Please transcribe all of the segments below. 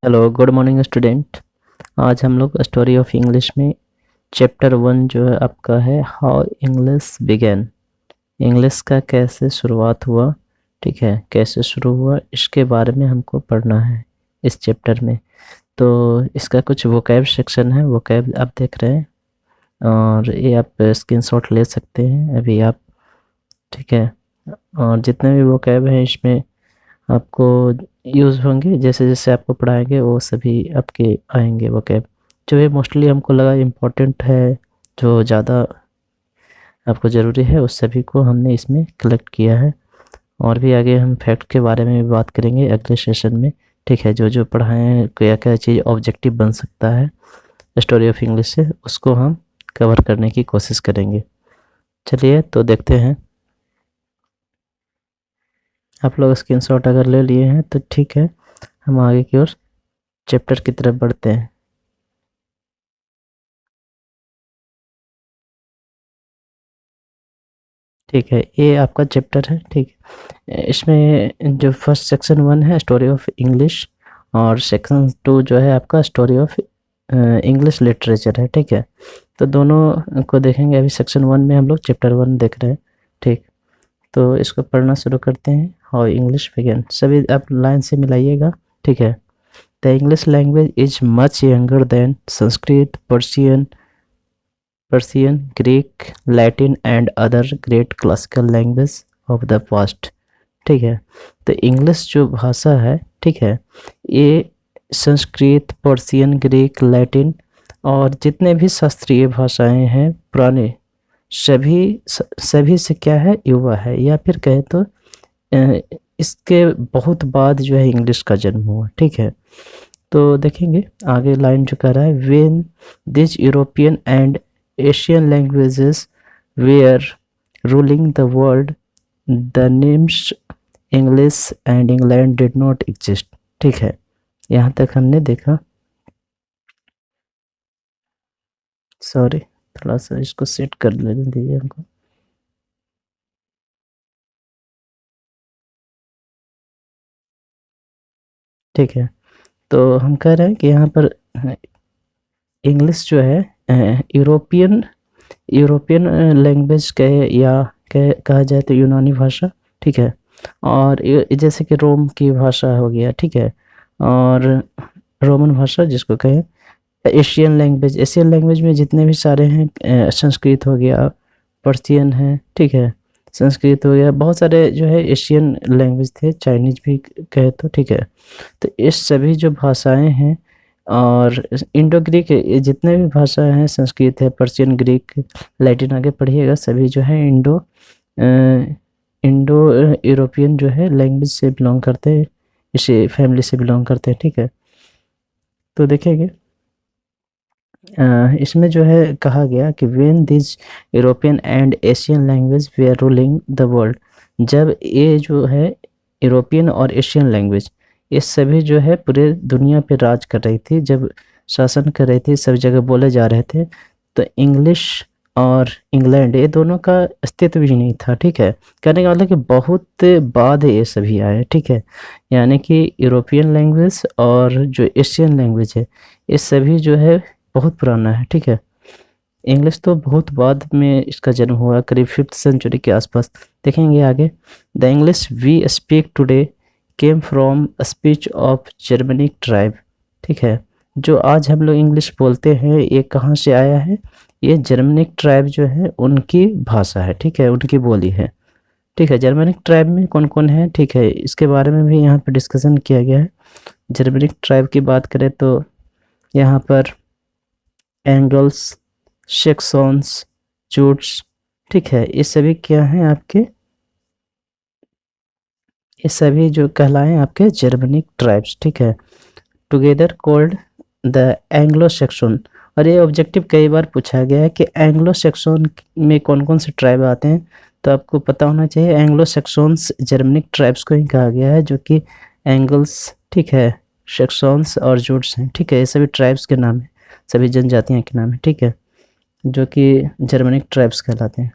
Hello, good morning student. आज हम लोग स्टोरी ऑफ इंग्लिश में चैप्टर 1 जो है आपका है हाउ इंग्लिश बिगेन। इंग्लिश का कैसे शुरुआत हुआ, ठीक है, कैसे शुरू हुआ, इसके बारे में हमको पढ़ना है इस चैप्टर में। तो इसका कुछ वोकैब सेक्शन है, वोकैब आप देख रहे हैं और ये आप स्क्रीनशॉट ले सकते हैं अभी आप, ठीक है। और जितने भी वोकैब हैं इसमें आपको यूज़ होंगे, जैसे जैसे आपको पढ़ाएंगे वो सभी आपके आएंगे वोकैब। जो ये मोस्टली हमको लगा इम्पोर्टेंट है, जो ज़्यादा आपको ज़रूरी है, उस सभी को हमने इसमें कलेक्ट किया है। और भी आगे हम फैक्ट के बारे में भी बात करेंगे अगले सेशन में, ठीक है। जो जो पढ़ाए हैं क्या क्या चीज़ ऑब्जेक्टिव बन सकता है स्टोरी ऑफ इंग्लिश से, उसको हम कवर करने की कोशिश करेंगे। चलिए तो देखते हैं। आप लोग स्क्रीनशॉट अगर ले लिए हैं तो ठीक है, हम आगे की ओर चैप्टर की तरफ बढ़ते हैं। ठीक है, ये आपका चैप्टर है, ठीक है। इसमें जो फर्स्ट सेक्शन 1 है स्टोरी ऑफ इंग्लिश, और सेक्शन 2 जो है आपका स्टोरी ऑफ इंग्लिश लिटरेचर है, ठीक है। तो दोनों को देखेंगे। अभी सेक्शन 1 में हम लोग चैप्टर 1 देख रहे हैं, ठीक। तो इसको पढ़ना शुरू करते हैं। हाउ इंग्लिश बिगेन, सभी आप लाइन से मिलाइएगा, ठीक है। The English language is much younger than Sanskrit, Persian, Greek, Latin and other great classical language of the past, ठीक है। तो इंग्लिश जो भाषा है, ठीक है, ये संस्कृत, पर्शियन, ग्रीक, लैटिन और जितने भी शास्त्रीय भाषाएं हैं पुराने, सभी से क्या है, युवा है, या फिर कहें तो इसके बहुत बाद जो है इंग्लिश का जन्म हुआ, ठीक है। तो देखेंगे आगे लाइन जो कह रहा है, when this European and Asian languages were ruling the world, the names English and England did not exist, ठीक है। यहाँ तक हमने देखा। सॉरी, थोड़ा सा इसको सेट कर लेने दीजिए हमको। ठीक है, तो हम कह रहे हैं कि यहाँ पर इंग्लिश जो है यूरोपियन यूरोपियन लैंग्वेज कहे या कहा जाए तो यूनानी भाषा, ठीक है। और जैसे कि रोम की भाषा हो गया, ठीक है, और रोमन भाषा जिसको कहें। एशियन लैंग्वेज में जितने भी सारे हैं, संस्कृत हो गया, पर्शियन है, ठीक है, संस्कृत हो गया, बहुत सारे जो है एशियन लैंग्वेज थे, चाइनीज भी कहे तो, ठीक है। तो इस सभी जो भाषाएं हैं, और इंडो ग्रीक, ये जितने भी भाषाएं हैं, संस्कृत है, पर्शियन, ग्रीक, लैटिन, आगे पढ़िएगा, सभी जो है इंडो यूरोपियन जो है लैंग्वेज से बिलोंग करते हैं, इसी फैमिली से बिलोंग करते हैं, ठीक है। तो देखेंगे इसमें जो है कहा गया कि when this European and Asian language were ruling the world, जब ये जो है यूरोपियन और एशियन लैंग्वेज, ये सभी जो है पूरे दुनिया पे राज कर रही थी, जब शासन कर रही थी, सब जगह बोले जा रहे थे, तो इंग्लिश और इंग्लैंड ये दोनों का अस्तित्व भी नहीं था, ठीक है। कहने का मतलब कि बहुत बाद ये सभी आए, ठीक है। यानी कि यूरोपियन लैंग्वेज और जो एशियन लैंग्वेज है, ये सभी जो है बहुत पुराना है, ठीक है। इंग्लिश तो बहुत बाद में इसका जन्म हुआ, करीब 5th सेंचुरी के आसपास। देखेंगे आगे, the English we speak today came from speech of Germanic tribe, ठीक है। जो आज हम लोग इंग्लिश बोलते हैं, ये कहाँ से आया है, ये जर्मनिक ट्राइब जो है उनकी भाषा है, ठीक है, उनकी बोली है, ठीक है। जर्मनिक ट्राइब में कौन कौन है, ठीक है, इसके बारे में भी यहाँ पर डिस्कशन किया गया है। जर्मनिक ट्राइब की बात करें तो यहाँ पर एंगल्स, सेक्सॉन्स, जूट्स, ठीक है, ये सभी क्या हैं आपके, ये सभी जो कहलाएं आपके जर्मनिक ट्राइब्स, ठीक है, together called the Anglo Saxon. और ये ऑब्जेक्टिव कई बार पूछा गया है कि एंग्लो सेक्शन में कौन कौन से ट्राइब आते हैं, तो आपको पता होना चाहिए एंग्लो सेक्शंस जर्मनिक ट्राइब्स को ही कहा गया है, जो कि एंगल्स, ठीक है, सेक्शंस और जूट्स हैं, ठीक है, ये सभी ट्राइब्स के नाम है, सभी जनजातियों के नाम है, ठीक है, जो कि जर्मनिक ट्राइब्स कहलाते हैं।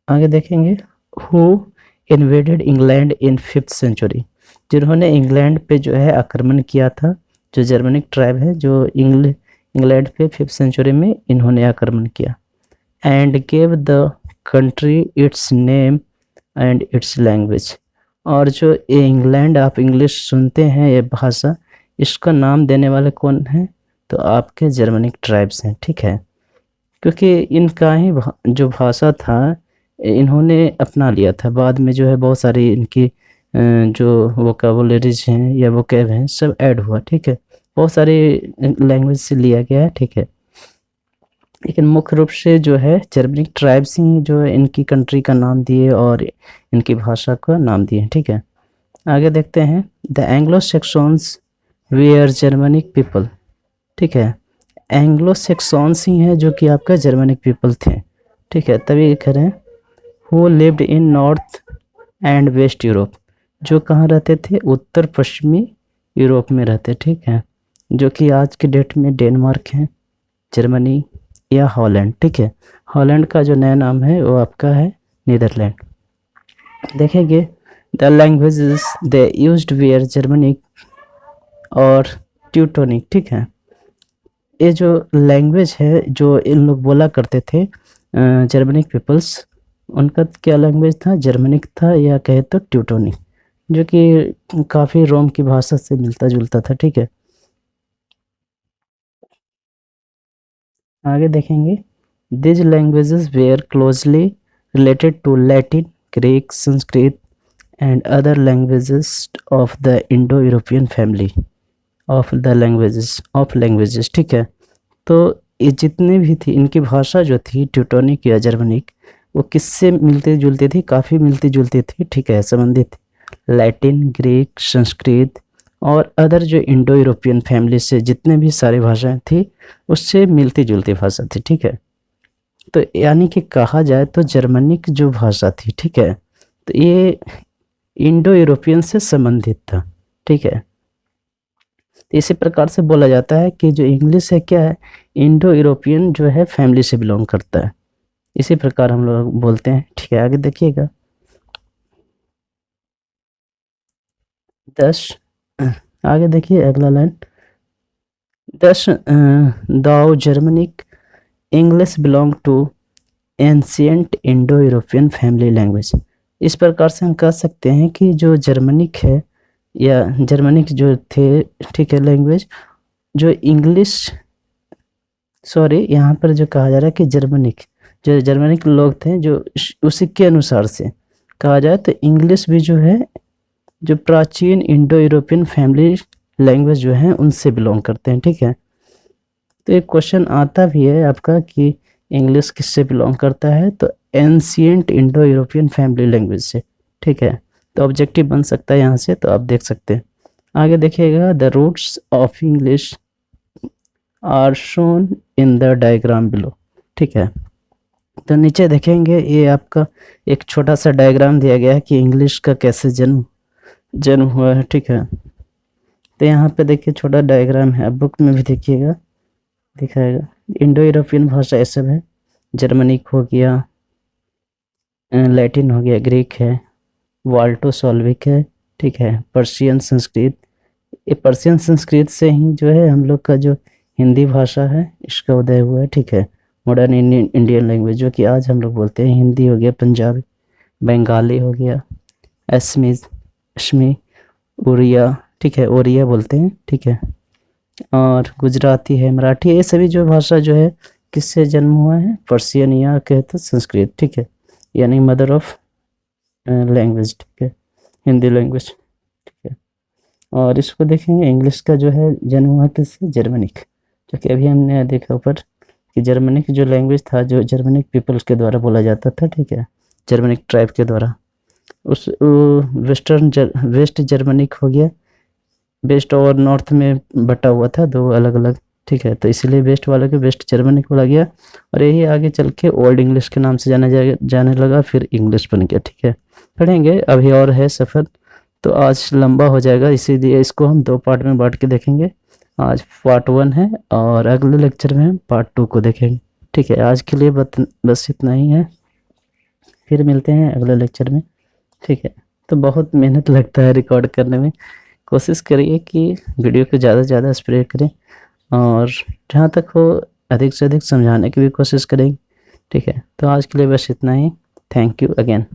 आगे देखेंगे, who invaded England in 5th century, जिन्होंने इंग्लैंड पे जो है आक्रमण किया था, जो जर्मनिक ट्राइब है जो इंग्लैंड पे 5th सेंचुरी में इन्होंने आक्रमण किया। And gave the country it's name and it's language. और जो ये इंग्लैंड आप इंग्लिश सुनते हैं ये भाषा, इसका नाम देने वाले कौन हैं? तो आपके जर्मनिक ट्राइब्स हैं, ठीक है। क्योंकि इनका ही जो भाषा था इन्होंने अपना लिया था, बाद में जो है बहुत सारी इनकी जो वोकाबुलरीज हैं या वोकैब हैं सब ऐड हुआ, ठीक है। बहुत सारे लैंग्वेज से लिया गया है, ठीक है। लेकिन मुख्य रूप से जो है जर्मनिक ट्राइब्स ही जो है इनकी कंट्री का नाम दिए और इनकी भाषा का नाम दिए, ठीक है। आगे देखते हैं। The Anglo Saxons were Germanic people, ठीक है। एंग्लो सेक्सॉन्स ही हैं जो कि आपका जर्मनिक पीपल थे, ठीक है। तभी कह रहे हैं who lived in north and west Europe, जो कहाँ रहते थे? उत्तर पश्चिमी यूरोप में रहते, ठीक है। जो कि आज के डेट में डेनमार्क है, जर्मनी या हॉलैंड, ठीक है। हॉलैंड का जो नया नाम है वो आपका है नीदरलैंड। देखेंगे the languages they used were Germanic और ट्यूटोनिक, ठीक है। ये जो लैंग्वेज है जो इन लोग बोला करते थे जर्मनिक पीपल्स, उनका क्या लैंग्वेज था? जर्मनिक था या कहे तो ट्यूटोनिक, जो कि काफ़ी रोम की भाषा से मिलता जुलता था, ठीक है। आगे देखेंगे। These languages were closely related to Latin, Greek, Sanskrit and other languages of the Indo European family of the languages, ठीक है। तो ये जितनी भी थी इनकी भाषा जो थी ट्यूटोनिक या जर्मनिक, वो किससे मिलती जुलती थी? काफ़ी मिलती जुलती थी, ठीक है, संबंधित लैटिन, ग्रीक, संस्कृत और अदर जो इंडो यूरोपियन फैमिली से जितने भी सारी भाषाएं थी उससे मिलती जुलती भाषा थी, ठीक है। तो यानी कि कहा जाए तो जर्मनिक जो भाषा थी, ठीक है, तो ये इंडो यूरोपियन से संबंधित था, ठीक है। तो इसी प्रकार से बोला जाता है कि जो इंग्लिश है क्या है? इंडो यूरोपियन जो है फैमिली से बिलोंग करता है, इसी प्रकार हम लोग बोलते हैं, ठीक है। आगे देखिएगा। 10 आगे देखिए अगला लाइन। 10 दाओ Germanic English belong to ancient Indo European family language. इस प्रकार से हम कह सकते हैं कि जो जर्मनिक है या जर्मनिक जो थे, ठीक है, लैंग्वेज जो इंग्लिश, सॉरी यहाँ पर जो कहा जा रहा है कि जर्मनिक जो जर्मनिक लोग थे जो उसी के अनुसार से कहा जाए तो इंग्लिश भी जो है जो प्राचीन इंडो यूरोपियन फैमिली लैंग्वेज जो है उनसे बिलोंग करते हैं, ठीक है। तो एक क्वेश्चन आता भी है आपका कि इंग्लिश किससे बिलोंग करता है? तो ancient Indo European family language से, ठीक है। तो ऑब्जेक्टिव बन सकता है यहाँ से, तो आप देख सकते हैं। आगे देखिएगा। The roots of English are shown in the diagram below, ठीक है। तो नीचे देखेंगे ये आपका एक छोटा सा डायग्राम दिया गया है कि इंग्लिश का कैसे जन्म हुआ है, ठीक है। तो यहाँ पे देखिए छोटा डायग्राम है, बुक में भी देखिएगा दिखाएगा। इंडो यूरोपियन भाषा ये सब है, जर्मनिक हो गया, लैटिन हो गया, ग्रीक है, वाल्टो सॉल्विक है, ठीक है, पर्शियन संस्कृत। ये पर्शियन संस्कृत से ही जो है हम लोग का जो हिंदी भाषा है इसका उदय हुआ है, ठीक है। मॉडर्न इंडियन लैंग्वेज जो कि आज हम लोग बोलते हैं, हिंदी हो गया, पंजाबी, बंगाली हो गया, असमी, उड़िया, ठीक है, ओरिया बोलते हैं, ठीक है, और गुजराती है, मराठी, ये सभी जो भाषा जो है किससे जन्म हुआ है? पर्शियन या कहते संस्कृत, ठीक है, यानी मदर ऑफ लैंग्वेज, ठीक है, हिंदी लैंग्वेज, ठीक है। और इसको देखेंगे इंग्लिश का जो है जन्म हुआ किससे? जर्मनिक, जो कि अभी हमने देखा ऊपर कि जर्मनिक जो लैंग्वेज था जो जर्मनिक पीपल्स के द्वारा बोला जाता था, ठीक है, जर्मनिक ट्राइब के द्वारा। उस वेस्ट जर्मनिक हो गया, वेस्ट और नॉर्थ में बटा हुआ था, दो अलग अलग, ठीक है। तो इसलिए वेस्ट वाला के वेस्ट जर्मनिक बोला गया और यही आगे चल के ओल्ड इंग्लिश के नाम से जाने लगा, फिर इंग्लिश बन गया, ठीक है। पढ़ेंगे, अभी और है सफ़र, तो आज लंबा हो जाएगा, इसीलिए इसको हम 2 पार्ट में बांट के देखेंगे। आज पार्ट 1 है और अगले लेक्चर में हम पार्ट 2 को देखेंगे, ठीक है। आज के लिए बस इतना ही है, फिर मिलते हैं अगले लेक्चर में, ठीक है। तो बहुत मेहनत लगता है रिकॉर्ड करने में, कोशिश करिए कि वीडियो को ज़्यादा से ज़्यादा स्प्रेड करें और जहाँ तक हो अधिक से अधिक समझाने की भी कोशिश करें। ठीक है, तो आज के लिए बस इतना ही। Thank you again.